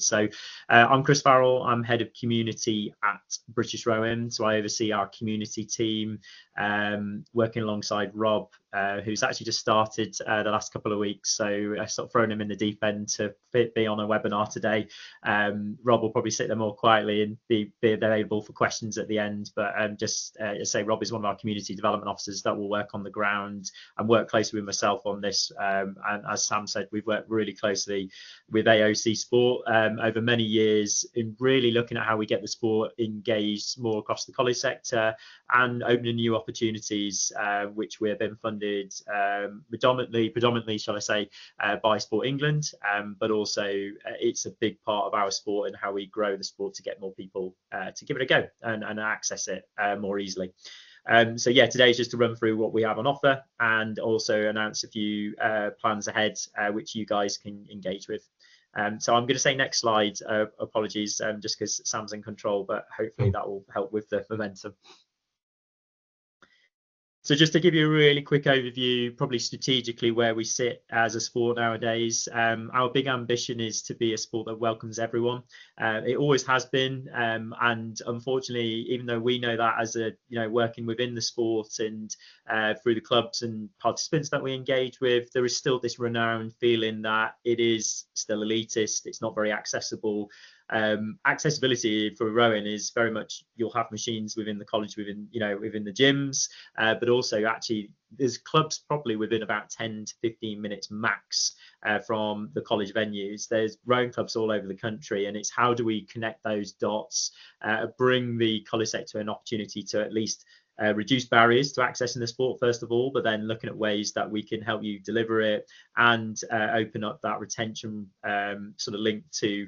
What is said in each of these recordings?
So I'm Chris Farrell. I'm head of community at British Rowing. So I oversee our community team, working alongside Rob, who's actually just started the last couple of weeks. So I sort of thrown him in the deep end to be on a webinar today. Rob will probably sit there more quietly and be available for questions at the end. But just say Rob is one of our community development officers that will work on the ground and work closely with myself on this. And as Sam said, we've worked really closely with AoC Sport over many years in really looking at how we get the sport engaged more across the college sector and opening new opportunities, which we've been funded predominantly, shall I say, by Sport England, but also it's a big part of our sport and how we grow the sport to get more people to give it a go and access it more easily. So yeah, today is just to run through what we have on offer and also announce a few plans ahead, which you guys can engage with. So I'm going to say next slide, apologies, just because Sam's in control, but hopefully that will help with the momentum. So just to give you a really quick overview, probably strategically where we sit as a sport nowadays, our big ambition is to be a sport that welcomes everyone. It always has been, and unfortunately, even though we know that as working within the sport and through the clubs and participants that we engage with, there is still this renowned feeling that it is still elitist, it's not very accessible. Accessibility for rowing is very much, you'll have machines within the college, within the gyms, but also actually there's clubs probably within about 10 to 15 minutes max from the college venues. There's rowing clubs all over the country, and it's how do we connect those dots, bring the college sector an opportunity to at least reduce barriers to accessing the sport first of all, but then looking at ways that we can help you deliver it and open up that retention sort of link to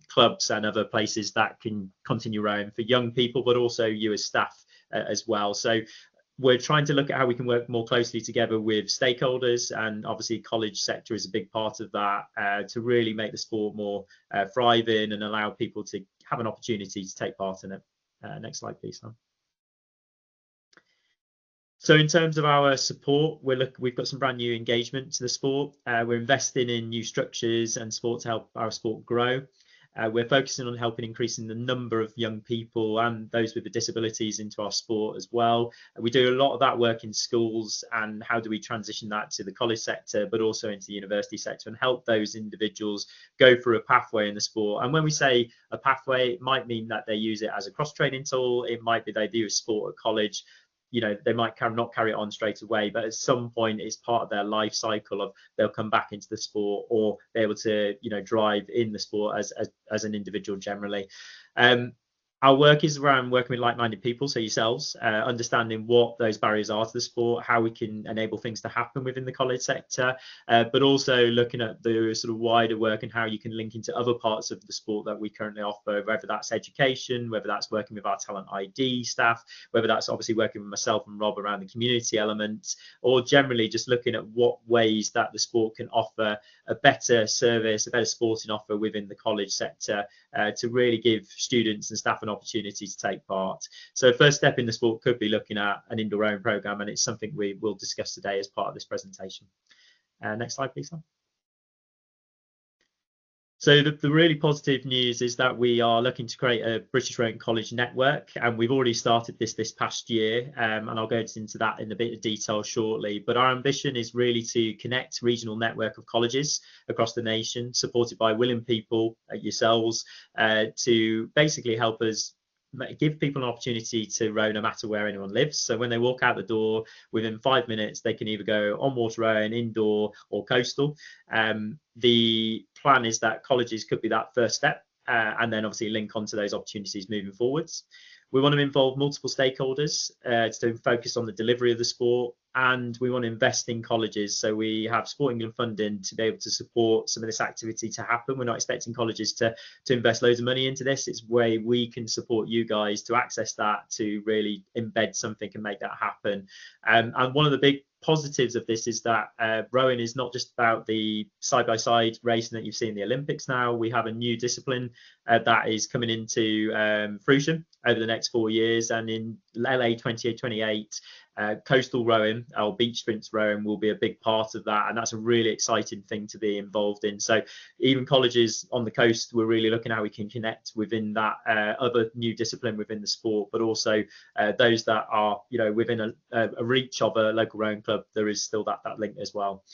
clubs and other places that can continue rowing for young people, but also you as staff as well. So we're trying to look at how we can work more closely together with stakeholders, and obviously college sector is a big part of that, to really make the sport more thriving and allow people to have an opportunity to take part in it. Next slide, please, Sam. So in terms of our support, we've got some brand new engagement to the sport. We're investing in new structures and support to help our sport grow. We're focusing on helping increasing the number of young people and those with the disabilities into our sport as well. We do a lot of that work in schools, and how do we transition that to the college sector, but also into the university sector, and help those individuals go through a pathway in the sport. And when we say a pathway, it might mean that they use it as a cross-training tool. It might be they do a sport at college. They might not carry it on straight away, but at some point it's part of their life cycle of they'll come back into the sport or be able to, drive in the sport as an individual generally. Our work is around working with like-minded people, so yourselves, understanding what those barriers are to the sport, how we can enable things to happen within the college sector, but also looking at the sort of wider work and how you can link into other parts of the sport that we currently offer, whether that's education, whether that's working with our talent ID staff, whether that's obviously working with myself and Rob around the community element, or generally just looking at what ways that the sport can offer a better service, a better sporting offer within the college sector, to really give students and staff an opportunity to take part. So first step in the sport could be looking at an indoor rowing program, and it's something we will discuss today as part of this presentation. Next slide, please, Sam. So the really positive news is that we are looking to create a British Rowing College network, and we've already started this past year, and I'll go into that in a bit of detail shortly. But our ambition is really to connect regional network of colleges across the nation, supported by willing people, yourselves, to basically help us give people an opportunity to row no matter where anyone lives. So when they walk out the door, within 5 minutes, they can either go on water rowing, indoor or coastal. The plan is that colleges could be that first step, and then obviously link onto those opportunities moving forwards. We want to involve multiple stakeholders to focus on the delivery of the sport, and we want to invest in colleges. So we have Sport England funding to be able to support some of this activity to happen. We're not expecting colleges to invest loads of money into this. It's where we can support you guys to access that, to really embed something and make that happen. And one of the big positives of this is that rowing is not just about the side-by-side racing that you've seen in the Olympics now. We have a new discipline that is coming into fruition over the next 4 years, and in LA 2028 Coastal rowing or beach sprints rowing will be a big part of that, and that's a really exciting thing to be involved in. So even colleges on the coast, we're really looking at how we can connect within that other new discipline within the sport, but also those that are, you know, within a reach of a local rowing club, there is still that link as well.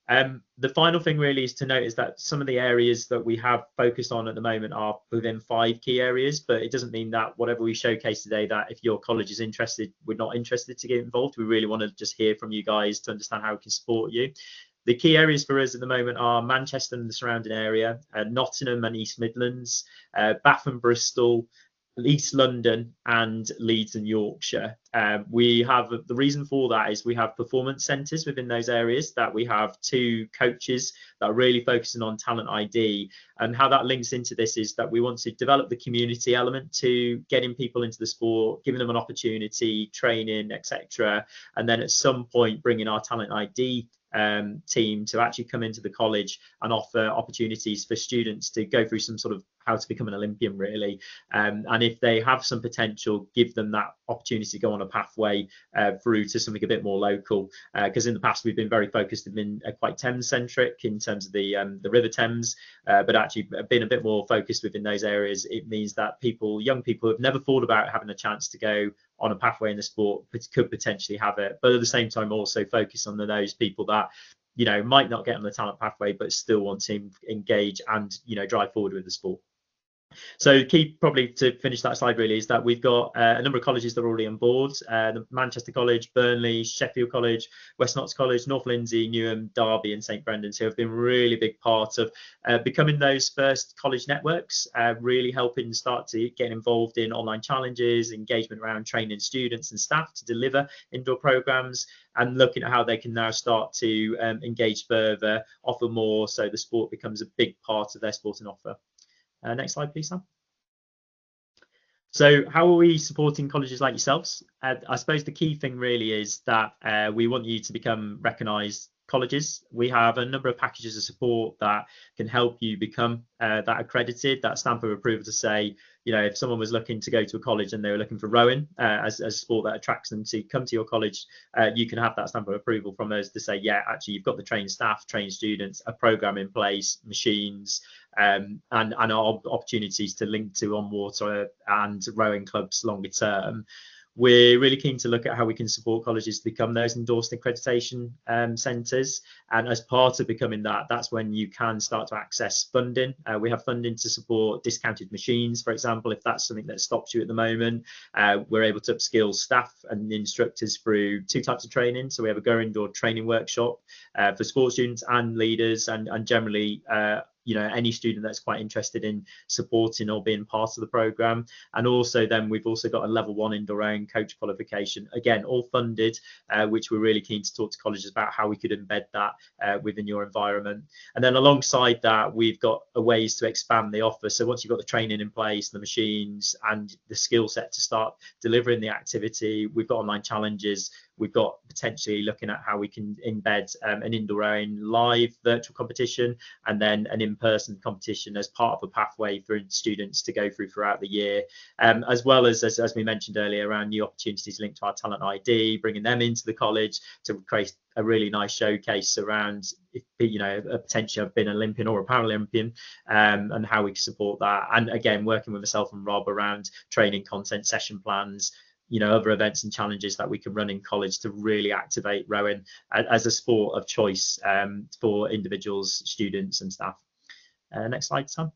The final thing really is to note is that some of the areas that we have focused on at the moment are within 5 key areas, but it doesn't mean that whatever we showcase today, that if your college is interested, we're not interested to get involved. We really want to just hear from you guys to understand how we can support you. The key areas for us at the moment are Manchester and the surrounding area, Nottingham and East Midlands, Bath and Bristol, East London, and Leeds and Yorkshire. We have, the reason for that is we have performance centres within those areas, that we have 2 coaches that are really focusing on talent ID. And how that links into this is that we want to develop the community element to getting people into the sport, giving them an opportunity, training, etc. And then at some point bringing our talent ID team to actually come into the college and offer opportunities for students to go through some sort of how to become an Olympian, really. And if they have some potential, give them that opportunity to go on a pathway through to something a bit more local. Because in the past, we've been very focused and been quite Thames-centric in terms of the River Thames, but actually being a bit more focused within those areas, it means that young people who have never thought about having a chance to go on a pathway in the sport could potentially have it, but at the same time also focus on those people that, you know, might not get on the talent pathway but still want to engage and, you know, drive forward with the sport. So key probably to finish that slide really is that we've got a number of colleges that are already on board, the Manchester College, Burnley, Sheffield College, West Notts College, North Lindsey, Newham, Derby and St Brendan's, who have been really big part of becoming those first college networks, really helping start to get involved in online challenges, engagement around training students and staff to deliver indoor programs, and looking at how they can now start to engage further, offer more, so the sport becomes a big part of their sporting offer. Next slide, please, Sam. So how are we supporting colleges like yourselves? I suppose the key thing really is that we want you to become recognised colleges. We have a number of packages of support that can help you become that accredited, that stamp of approval to say, you know, if someone was looking to go to a college and they were looking for rowing as a sport that attracts them to come to your college, you can have that stamp of approval from us to say, yeah, actually, you've got the trained staff, trained students, a program in place, machines, and our opportunities to link to on water and rowing clubs longer term. We're really keen to look at how we can support colleges to become those endorsed accreditation centres. And as part of becoming that, that's when you can start to access funding. We have funding to support discounted machines, for example, if that's something that stops you at the moment. We're able to upskill staff and instructors through 2 types of training. So we have a Go Indoor training workshop for sports students and leaders, and generally you know, any student that's quite interested in supporting or being part of the program. And also then we've also got a level 1 indoor rowing coach qualification, again all funded, which we're really keen to talk to colleges about how we could embed that within your environment. And then alongside that, we've got ways to expand the offer. So once you've got the training in place, the machines and the skill set to start delivering the activity, we've got online challenges. We've got potentially looking at how we can embed an indoor rowing live virtual competition and then an in-person competition as part of a pathway for students to go through throughout the year, as well as we mentioned earlier, around new opportunities linked to our talent ID, bringing them into the college to create a really nice showcase around, you know, a potential of being an Olympian or a Paralympian, and how we can support that. And again, working with myself and Rob around training content, session plans, you know, other events and challenges that we can run in college to really activate rowing as a sport of choice for individuals, students and staff. Next slide, Sam.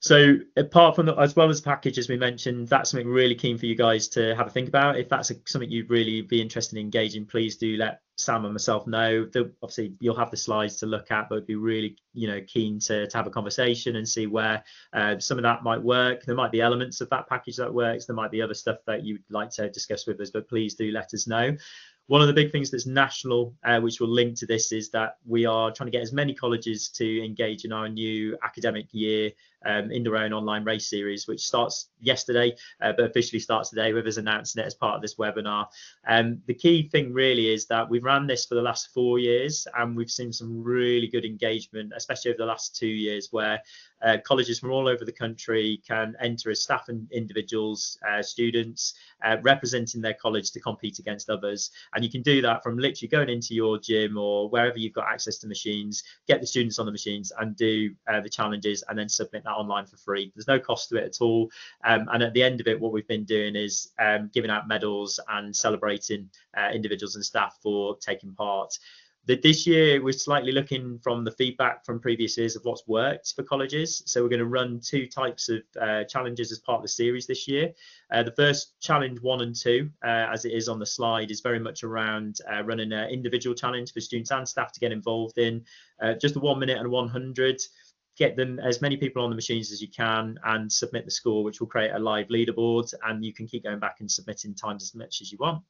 So apart from as well as the package, as we mentioned, that's something really keen for you guys to have a think about. If that's something you'd really be interested in engaging, please do let Sam and myself know. Obviously you'll have the slides to look at, but it'd be really, you know, keen to have a conversation and see where some of that might work. There might be elements of that package that works. There might be other stuff that you'd like to discuss with us, but please do let us know. One of the big things that's national, which will link to this, is that we are trying to get as many colleges to engage in our new academic year Indoor Own online race series, which starts yesterday, but officially starts today with us announcing it as part of this webinar. The key thing really is that we've ran this for the last 4 years, and we've seen some really good engagement, especially over the last 2 years, where colleges from all over the country can enter as staff and individuals, students, representing their college to compete against others. And you can do that from literally going into your gym or wherever you've got access to machines, get the students on the machines and do the challenges, and then submit that online for free. There's no cost to it at all. And at the end of it, what we've been doing is giving out medals and celebrating individuals and staff for taking part. This year, we're slightly looking from the feedback from previous years of what's worked for colleges. So we're going to run 2 types of challenges as part of the series this year. The first challenge 1 and 2, as it is on the slide, is very much around running an individual challenge for students and staff to get involved in. Just a 1 minute and 100. Get them as many people on the machines as you can and submit the score, which will create a live leaderboard, and you can keep going back and submitting times as much as you want.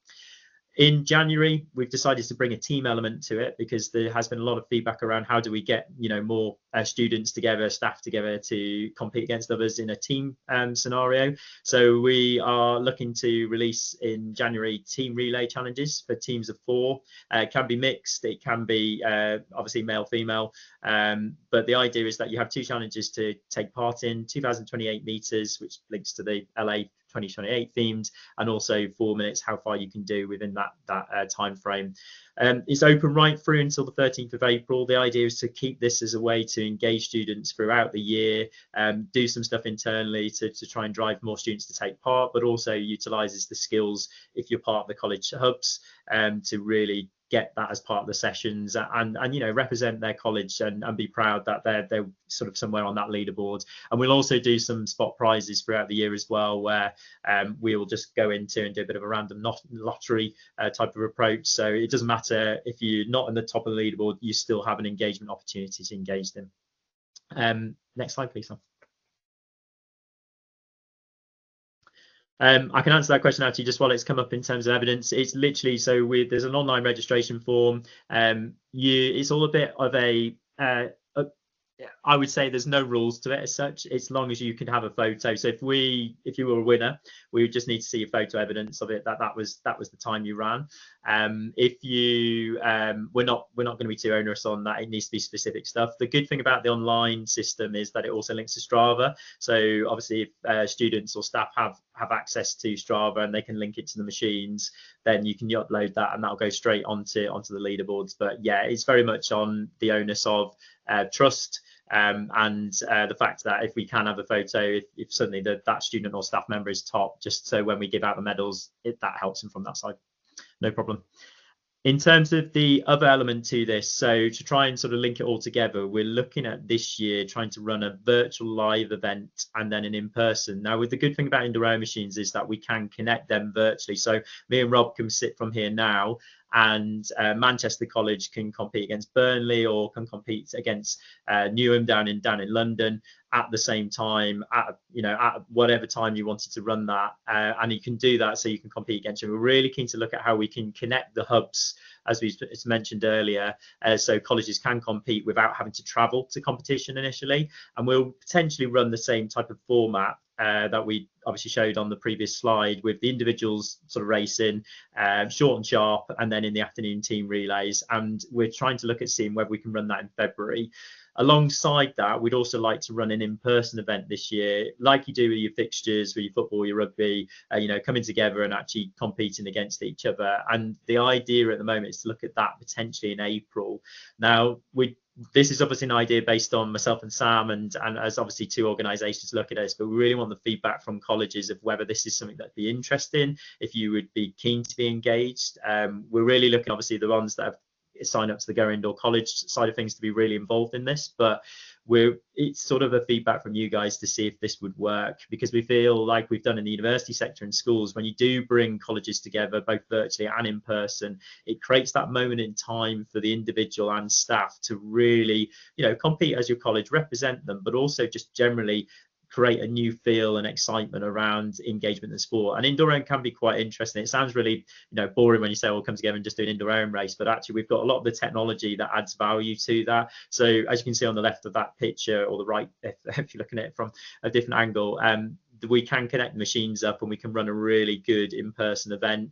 In January, we've decided to bring a team element to it because there has been a lot of feedback around how do we get more students together, staff together to compete against others in a team scenario. So we are looking to release in January team relay challenges for teams of 4. It can be mixed, it can be obviously male, female, but the idea is that you have 2 challenges to take part in: 2,028 meters, which links to the LA 2028 themed, and also 4 minutes, how far you can do within that time frame. It's open right through until the 13th of April. The idea is to keep this as a way to engage students throughout the year, do some stuff internally to try and drive more students to take part, but also utilizes the skills if you're part of the college hubs to really get that as part of the sessions and represent their college and be proud that they're sort of somewhere on that leaderboard. And we'll also do some spot prizes throughout the year as well, where we will just go into and do a bit of a random lottery type of approach. So it doesn't matter if you're not in the top of the leaderboard, you still have an engagement opportunity to engage them. Next slide, please, Sam. I can answer that question actually just while it's come up in terms of evidence. It's literally, so there's an online registration form. It's all a bit of I would say there's no rules to it as such, as long as you can have a photo. So if you were a winner, we would just need to see a photo evidence of it that was the time you ran. If you we're not going to be too onerous on that. It needs to be specific stuff. The good thing about the online system is that it also links to Strava. So obviously if students or staff have access to Strava and they can link it to the machines, then you can upload that and that'll go straight onto the leaderboards. But yeah, it's very much on the onus of trust and the fact that if we can have a photo, if suddenly that student or staff member is top, just so when we give out the medals, that helps them from that side. No problem. In terms of the other element to this, so to try and sort of link it all together, we're looking at this year trying to run a virtual live event and then an in-person. Now, with the good thing about Indoor Own machines is that we can connect them virtually. So me and Rob can sit from here now, and Manchester College can compete against Burnley or can compete against Newham down in London at the same time, at whatever time you wanted to run that, and you can do that so you can compete against them. We're really keen to look at how we can connect the hubs, as we mentioned earlier, so colleges can compete without having to travel to competition initially. And we'll potentially run the same type of format that we obviously showed on the previous slide, with the individuals sort of racing short and sharp, and then in the afternoon team relays. And we're trying to look at seeing whether we can run that in February. Alongside that, we'd also like to run an in-person event this year, like you do with your fixtures, with your football, your rugby, coming together and actually competing against each other. And the idea at the moment is to look at that potentially in April. Now, this is obviously an idea based on myself and Sam, and as obviously 2 organisations look at this, but we really want the feedback from colleges of whether this is something that'd be interesting, if you would be keen to be engaged. We're really looking, obviously, the ones that have signed up to the Go Indoor College side of things to be really involved in this, but it's sort of a feedback from you guys to see if this would work, because we feel like we've done in the university sector and schools, when you do bring colleges together both virtually and in person, it creates that moment in time for the individual and staff to really compete as your college, represent them, but also just generally create a new feel and excitement around engagement in sport. And indoor own can be quite interesting. It sounds really, boring when you say all come together and just do an indoor own race, but actually we've got a lot of the technology that adds value to that. So as you can see on the left of that picture, or the right, if you're looking at it from a different angle, we can connect the machines up and we can run a really good in-person event,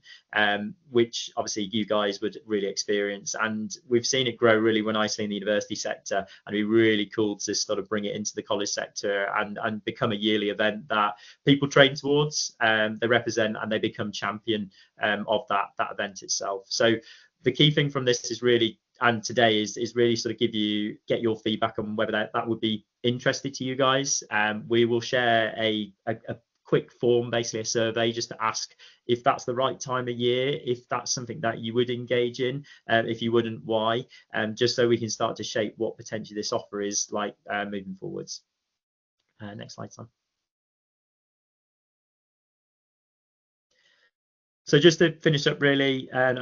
which obviously you guys would really experience. And we've seen it grow really when nicely in the university sector, and it'd be really cool to sort of bring it into the college sector and become a yearly event that people train towards, they represent, and they become champion of that event itself. So the key thing from this is really, and today is really sort of get your feedback on whether that would be interested to you guys. We will share a quick form, basically a survey, just to ask if that's the right time of year, if that's something that you would engage in, if you wouldn't, why, just so we can start to shape what potentially this offer is like moving forwards. Next slide, Sam. So just to finish up really, and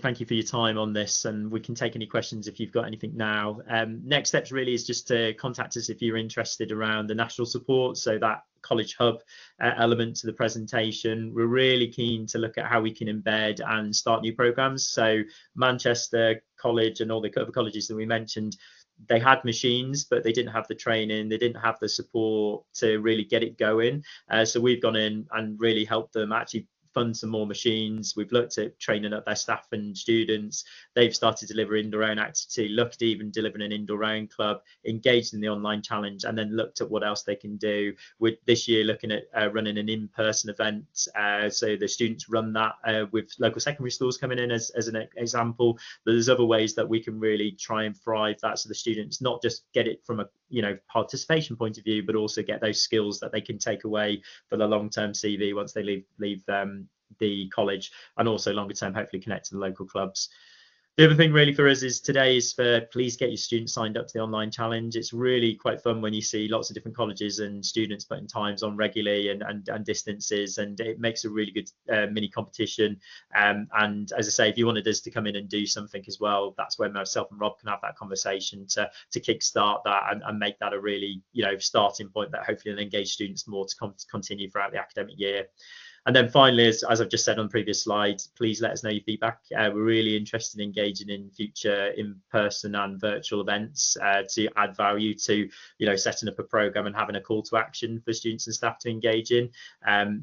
thank you for your time on this, and we can take any questions if you've got anything now. Next steps really is just to contact us if you're interested around the national support, so that college hub element to the presentation. We're really keen to look at how we can embed and start new programs. So Manchester College and all the other colleges that we mentioned, they had machines, but they didn't have the training, they didn't have the support to really get it going. So we've gone in and really helped them actually fund some more machines. We've looked at training up their staff and students. They've started to deliver indoor own activity, looked at even delivering an indoor own club, engaged in the online challenge, and then looked at what else they can do. We're this year looking at running an in-person event. So the students run that with local secondary schools coming in as an example. But there's other ways that we can really try and thrive that, so the students not just get it from a participation point of view, but also get those skills that they can take away for the long-term CV once they leave the college, and also longer term hopefully connect to the local clubs. The other thing really for us is today is for please get your students signed up to the online challenge. It's really quite fun when you see lots of different colleges and students putting times on regularly and distances, and it makes a really good mini competition. And as I say, if you wanted us to come in and do something as well, that's where myself and Rob can have that conversation to kickstart that and make that a really starting point that hopefully will engage students more to continue throughout the academic year. And then finally, as I've just said on the previous slides, please let us know your feedback. We're really interested in engaging in future in-person and virtual events to add value to, setting up a program and having a call to action for students and staff to engage in.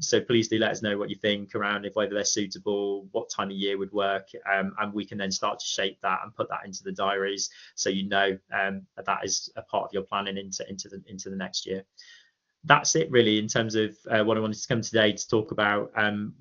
So please do let us know what you think around whether they're suitable, what time of year would work, and we can then start to shape that and put that into the diaries, so that is a part of your planning into the next year. That's it really in terms of what I wanted to come today to talk about.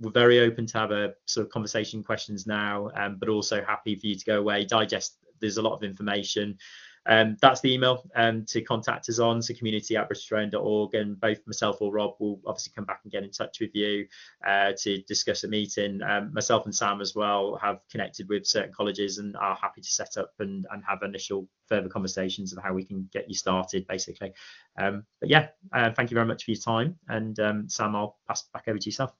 We're very open to have a sort of conversation, questions now, but also happy for you to go away, digest. There's a lot of information. That's the email to contact us on, so community@british-owned.org, and both myself or Rob will obviously come back and get in touch with you to discuss a meeting. Myself and Sam as well have connected with certain colleges and are happy to set up and have initial further conversations of how we can get you started, basically. But yeah, thank you very much for your time, and Sam, I'll pass back over to yourself.